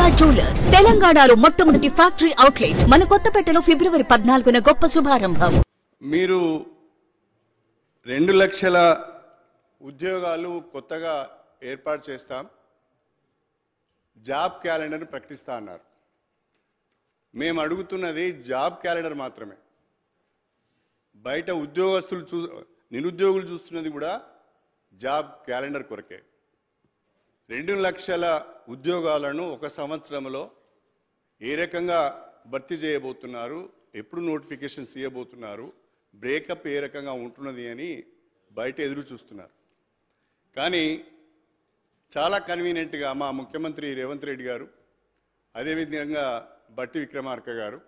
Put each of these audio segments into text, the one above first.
Durga jewellers తెలంగాణలో మొట్టమొదటి factory outlet మన కొత్తపేటలో ఫిబ్రవరి 14న గొప్ప శుభారంభం. మీరు 2 లక్షల ఉద్యోగాలు కొత్తగా ఏర్పాటు చేస్తాం, జాబ్ క్యాలెండర్ను ప్రకటిస్తా అన్నారు. మేము అడుగుతున్నది జాబ్ క్యాలెండర్ మాత్రమే. బయట ఉద్యోగస్తులు నిరుద్యోగులు చూస్తున్నది కూడా జాబ్ క్యాలెండర్ కొరకే. 2 లక్షల ఉద్యోగాలను ఒక సంవత్సరంలో ఏ రకంగా భర్తీ చేయబోతున్నారు, ఎప్పుడు నోటిఫికేషన్స్ ఇవ్వబోతున్నారు, బ్రేకప్ ఏ రకంగా ఉంటున్నది అని బయట ఎదురు చూస్తున్నారు. కానీ చాలా కన్వీనియంట్గా మా ముఖ్యమంత్రి రేవంత్ రెడ్డి గారు, అదేవిధంగా బట్టి విక్రమార్క గారు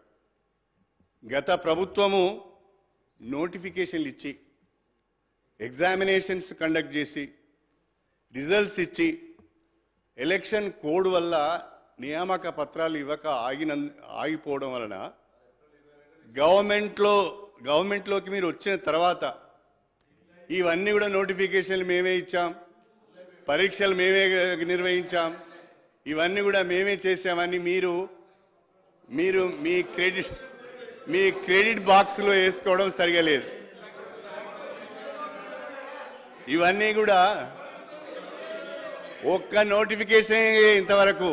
గత ప్రభుత్వము నోటిఫికేషన్లు ఇచ్చి, ఎగ్జామినేషన్స్ కండక్ట్ చేసి, రిజల్ట్స్ ఇచ్చి, ఎలక్షన్ కోడ్ వల్ల నియామక పత్రాలు ఇవ్వక ఆగిపోవడం వలన గవర్నమెంట్లోకి మీరు వచ్చిన తర్వాత ఇవన్నీ కూడా నోటిఫికేషన్లు మేమే ఇచ్చాం, పరీక్షలు మేమే నిర్వహించాం, ఇవన్నీ కూడా మేమే చేసామని మీరు మీ క్రెడిట్ బాక్స్లో వేసుకోవడం సరిగా లేదు. ఇవన్నీ కూడా ఒక్క నోటిఫికేషన్ ఇంతవరకు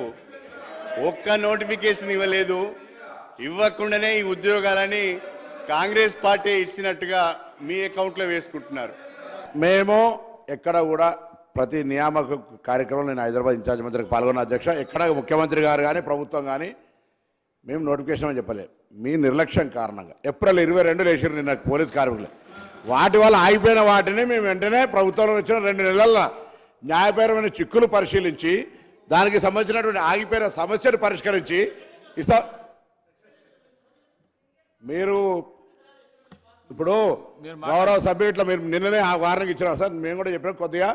ఇవ్వలేదు. ఇవ్వకుండానే ఈ ఉద్యోగాలని కాంగ్రెస్ పార్టీ ఇచ్చినట్టుగా మీ అకౌంట్లో వేసుకుంటున్నారు. మేము ఎక్కడ కూడా ప్రతి నియామక కార్యక్రమంలో నేను హైదరాబాద్ ఇన్ఛార్జ్ మంత్రికి పాల్గొన్న అధ్యక్ష, ఎక్కడ ముఖ్యమంత్రి గారు కానీ ప్రభుత్వం కానీ మేము నోటిఫికేషన్ అని చెప్పలేదు. మీ నిర్లక్ష్యం కారణంగా ఏప్రిల్ 22 వేసారు నిన్న పోలీస్ కార్మికులు. వాటి వల్ల ఆగిపోయిన వాటిని మేము వెంటనే ప్రభుత్వంలో వచ్చిన 2 నెలల్లో న్యాయపరమైన చిక్కులు పరిశీలించి దానికి సంబంధించినటువంటి ఆగిపోయిన సమస్యను పరిష్కరించి ఇస్తా. మీరు ఇప్పుడు గౌరవ సభ్యులు మీరు నిన్ననే ఆ వారానికి ఇచ్చినారు సార్. మేము కూడా చెప్పినాం కొద్దిగా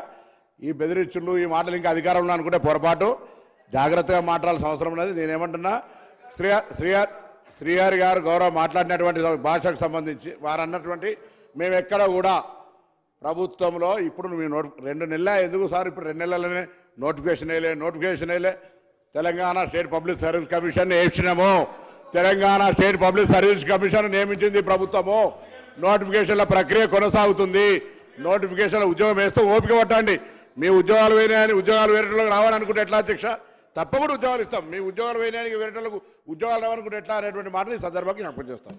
ఈ బెదిరించులు ఈ మాటలు ఇంకా అధికారంలో అనుకుంటే పొరపాటు, జాగ్రత్తగా మాట్లాడాల్సిన అవసరం ఉన్నది. నేనేమంటున్నా, శ్రీహరి గారు గౌరవ మాట్లాడినటువంటి భాషకు సంబంధించి వారు అన్నటువంటి మేము ఎక్కడ కూడా ప్రభుత్వంలో ఇప్పుడు మీ 2 నెలల ఎందుకు సార్, ఇప్పుడు 2 నెలలనే నోటిఫికేషన్ వేయలే. Telangana state public service commission వేసినాము. Telangana state public service commission నియమించింది ప్రభుత్వము. నోటిఫికేషన్ల ప్రక్రియ కొనసాగుతుంది. నోటిఫికేషన్ల ఉద్యోగం వేస్తూ ఓపిక పట్టండి. మీ ఉద్యోగాలు వేయని ఉద్యోగాలు వేరేటోళ్ళకి రావాలనుకుంటే ఎట్లా అధ్యక్ష? తప్పకుండా ఉద్యోగాలు ఇస్తాం. మీ ఉద్యోగాలు వేయడానికి వేరేటోళ్ళకు ఉద్యోగాలు రావాలనుకుంటే ఎట్లా అనేటువంటి మాటని ఈ సందర్భంగా జ్ఞాపకం చేస్తాం.